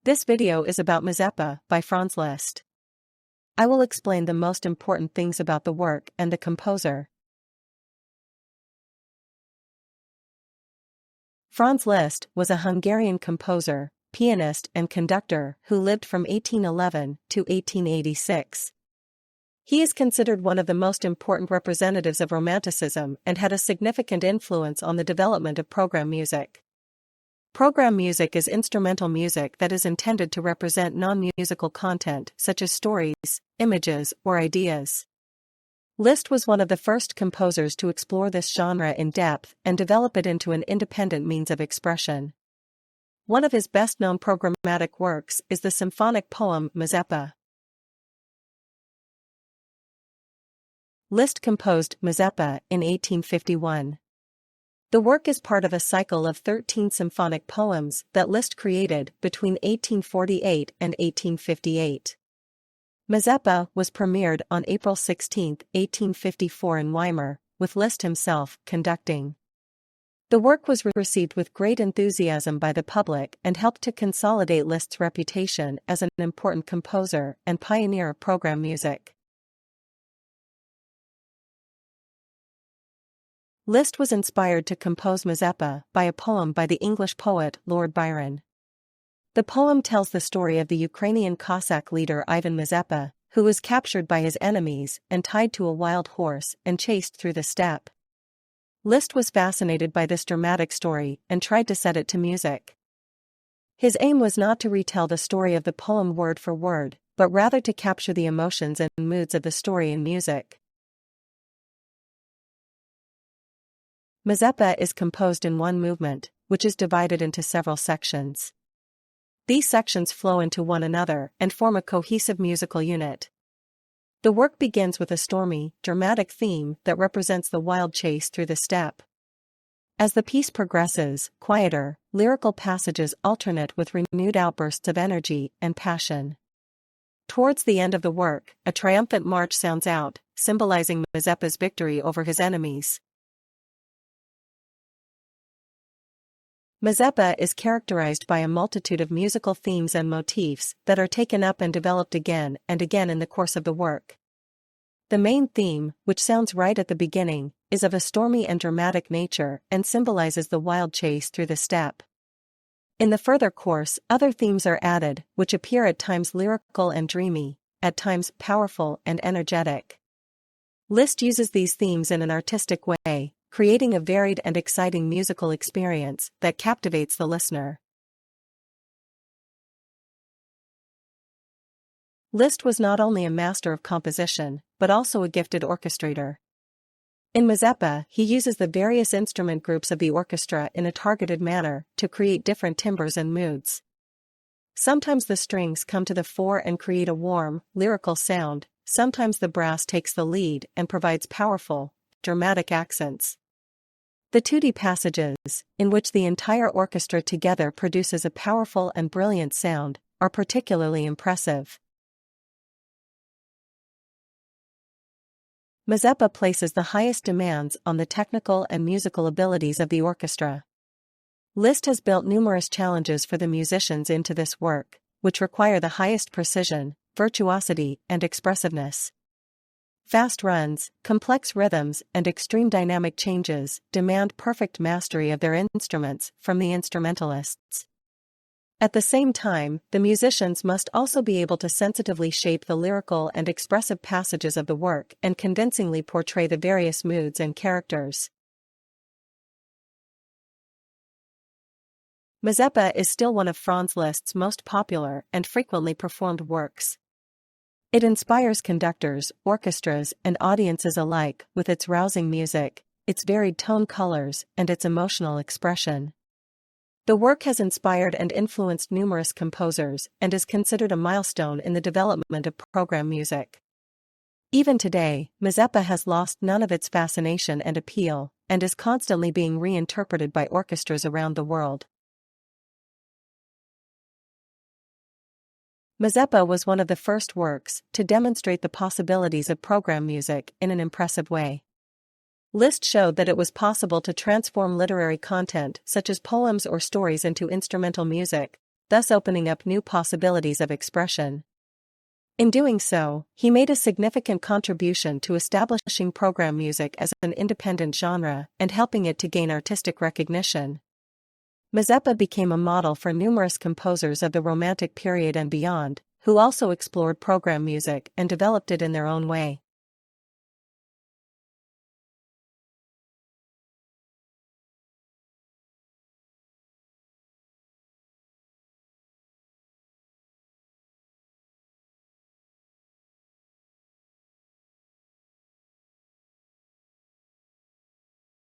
This video is about Mazeppa by Franz Liszt. I will explain the most important things about the work and the composer. Franz Liszt was a Hungarian composer, pianist and conductor who lived from 1811 to 1886. He is considered one of the most important representatives of Romanticism and had a significant influence on the development of program music. Program music is instrumental music that is intended to represent non-musical content such as stories, images, or ideas. Liszt was one of the first composers to explore this genre in depth and develop it into an independent means of expression. One of his best-known programmatic works is the symphonic poem Mazeppa. Liszt composed Mazeppa in 1851. The work is part of a cycle of 13 symphonic poems that Liszt created between 1848 and 1858. Mazeppa was premiered on April 16, 1854 in Weimar, with Liszt himself conducting. The work was received with great enthusiasm by the public and helped to consolidate Liszt's reputation as an important composer and pioneer of program music. Liszt was inspired to compose Mazeppa by a poem by the English poet Lord Byron. The poem tells the story of the Ukrainian Cossack leader Ivan Mazeppa, who was captured by his enemies and tied to a wild horse and chased through the steppe. Liszt was fascinated by this dramatic story and tried to set it to music. His aim was not to retell the story of the poem word for word, but rather to capture the emotions and moods of the story in music. Mazeppa is composed in one movement, which is divided into several sections. These sections flow into one another and form a cohesive musical unit. The work begins with a stormy, dramatic theme that represents the wild chase through the steppe. As the piece progresses, quieter, lyrical passages alternate with renewed outbursts of energy and passion. Towards the end of the work, a triumphant march sounds out, symbolizing Mazeppa's victory over his enemies. Mazeppa is characterized by a multitude of musical themes and motifs that are taken up and developed again and again in the course of the work. The main theme, which sounds right at the beginning, is of a stormy and dramatic nature and symbolizes the wild chase through the steppe. In the further course, other themes are added, which appear at times lyrical and dreamy, at times powerful and energetic. Liszt uses these themes in an artistic way, creating a varied and exciting musical experience that captivates the listener. Liszt was not only a master of composition, but also a gifted orchestrator. In Mazeppa, he uses the various instrument groups of the orchestra in a targeted manner to create different timbres and moods. Sometimes the strings come to the fore and create a warm, lyrical sound, sometimes the brass takes the lead and provides powerful, dramatic accents. The tutti passages, in which the entire orchestra together produces a powerful and brilliant sound, are particularly impressive. Mazeppa places the highest demands on the technical and musical abilities of the orchestra. Liszt has built numerous challenges for the musicians into this work, which require the highest precision, virtuosity, and expressiveness. Fast runs, complex rhythms, and extreme dynamic changes demand perfect mastery of their instruments from the instrumentalists. At the same time, the musicians must also be able to sensitively shape the lyrical and expressive passages of the work and convincingly portray the various moods and characters. Mazeppa is still one of Franz Liszt's most popular and frequently performed works. It inspires conductors, orchestras, and audiences alike with its rousing music, its varied tone colors, and its emotional expression. The work has inspired and influenced numerous composers and is considered a milestone in the development of program music. Even today, Mazeppa has lost none of its fascination and appeal, and is constantly being reinterpreted by orchestras around the world. Mazeppa was one of the first works to demonstrate the possibilities of program music in an impressive way. Liszt showed that it was possible to transform literary content such as poems or stories into instrumental music, thus opening up new possibilities of expression. In doing so, he made a significant contribution to establishing program music as an independent genre and helping it to gain artistic recognition. Mazeppa became a model for numerous composers of the Romantic period and beyond, who also explored program music and developed it in their own way.